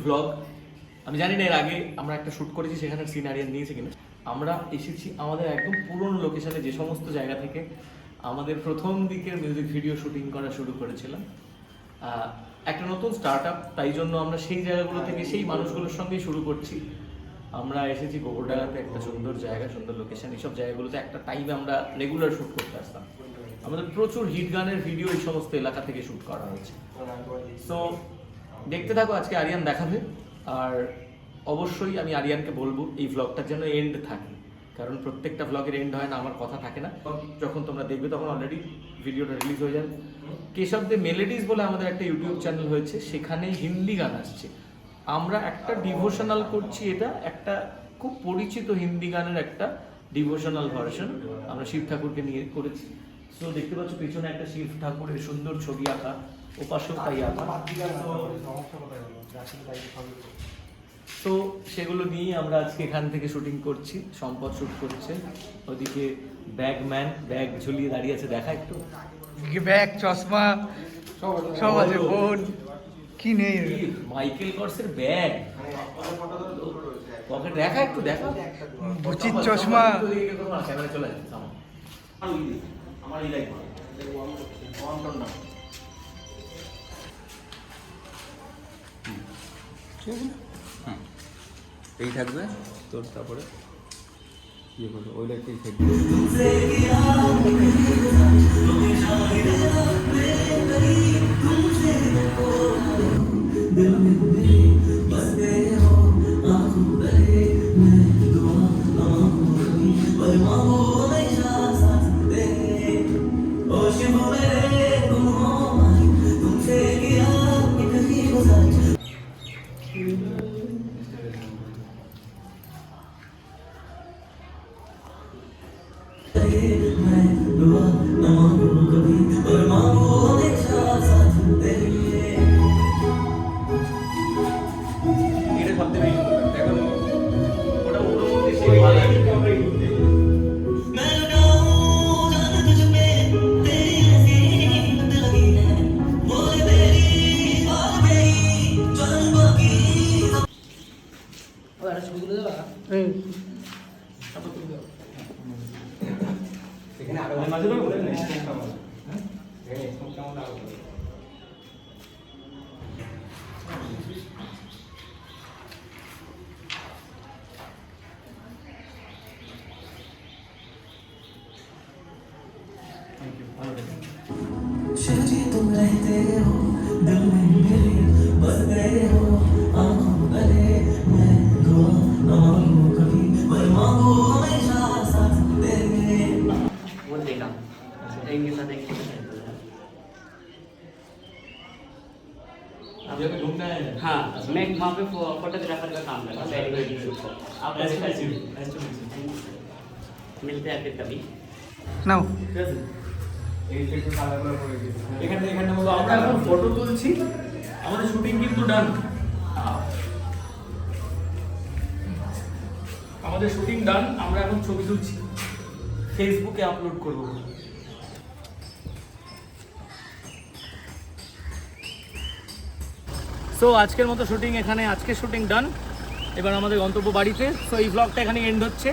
Blog. আমি জানি না এর আগে আমরা একটা শ্যুট করেছি, সেখানে সিন আরিয়ান নিয়েছে কিনা। আমরা এসেছি আমাদের একদম পুরনো লোকেশনে, যে সমস্ত জায়গা থেকে আমাদের প্রথম দিকের মিউজিক ভিডিও শুটিং করা শুরু করেছিলাম। একটা নতুন স্টার্ট আপ, তাই জন্য আমরা সেই জায়গাগুলো থেকে সেই মানুষগুলোর সঙ্গেই শুরু করছি। আমরা এসেছি গোবরডাঙ্গাতে, একটা সুন্দর জায়গা, সুন্দর লোকেশন। এইসব জায়গাগুলোতে একটা টাইমে আমরা রেগুলার শ্যুট করতে আসতাম। আমাদের প্রচুর হিট গানের ভিডিও এই সমস্ত এলাকা থেকে শ্যুট করা হয়েছে। সো দেখতে থাকো, আজকে আরিয়ান দেখাবে। আর অবশ্যই আমি আরিয়ানকে বলবো এই ভ্লগটার যেন এন্ড থাকে, কারণ প্রত্যেকটা ভ্লগের এন্ড হয় না, আমার কথা থাকে না। যখন তোমরা দেখবে তখন অলরেডি ভিডিওটা রিলিজ হয়ে যাবে। কেশব দে মেলোডিজ বলে আমাদের একটা ইউটিউব চ্যানেল হয়েছে, সেখানে হিন্দি গান আসছে। আমরা একটা ডিভোশনাল করছি, এটা একটা খুব পরিচিত হিন্দি গানের একটা ডিভোশনাল ভার্সন আমরা শিব ঠাকুরকে নিয়ে করেছি। সো দেখতে পাচ্ছ পিছনে একটা শিব ঠাকুরের সুন্দর ছবি আঁকা, ওপাশেও তাই আঁকা। তো সেগুলো নিয়ে আমরা আজকে এখান থেকে শুটিং করছি। সম্পদ শুট করছে, ওদিকে ব্যাগম্যান ব্যাগ ঝুলিয়ে দাঁড়িয়ে আছে, দেখা একটু ব্যাগ, চশমা সব আছে, ফোন কি নেই। মাইকেল কর্সের ব্যাগ, পকেট দেখা একটু, দেখা বুচির চশমা। ক্যামেরা চলে যাচ্ছে আমার এই লাইক এই থাকবে তোর, তারপরে ইয়ে করবে ওই লাইটটাই থাকবে। এটা সবথেকে বেশি এখন ওটা ওর মধ্যে সেই ভালো এখানে আরো মাঝে বলে না तुम रहते हो दिल में मेरे, बस गए हो आंखों गले। मैं दुआ न मांगू कभी, पर मांगू हमेशा साथ तेरे। वो देखा इनके साथ एक जब घूमना है। हाँ मैं वहाँ पे फोटोग्राफर का काम करता हूँ, वेडिंग शूट का। आप मिलते हैं फिर कभी। নাও এখানে আমরা এখন ফটো তুলছি, আমাদের শুটিং কিন্তু ডান। আমাদের শুটিং ডান, আমরা এখন ছবি তুলছি, ফেসবুকে আপলোড করব। সো আজকের মতো শুটিং এখানে, আজকের শুটিং ডান। এবার আমাদের গন্তব্য বাড়িতে। সো এই ব্লগটা এখানে এন্ড হচ্ছে।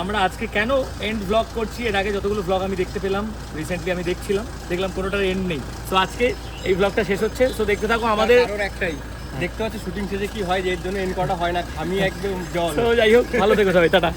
আমরা আজকে কেন এন্ড ব্লগ করছি, এর আগে যতগুলো ব্লগ আমি দেখতে পেলাম, রিসেন্টলি আমি দেখলাম কোনোটার এন্ড নেই। সো আজকে এই ব্লগটা শেষ হচ্ছে। সো দেখতে থাকো আমাদের। একটাই দেখতে পাচ্ছি শুটিং শেষে কি হয়, যে এর জন্য এন্ড করা হয় না, আমি একদম জল। তো যাই হোক, ভালো থেকো সবাই, টাটা।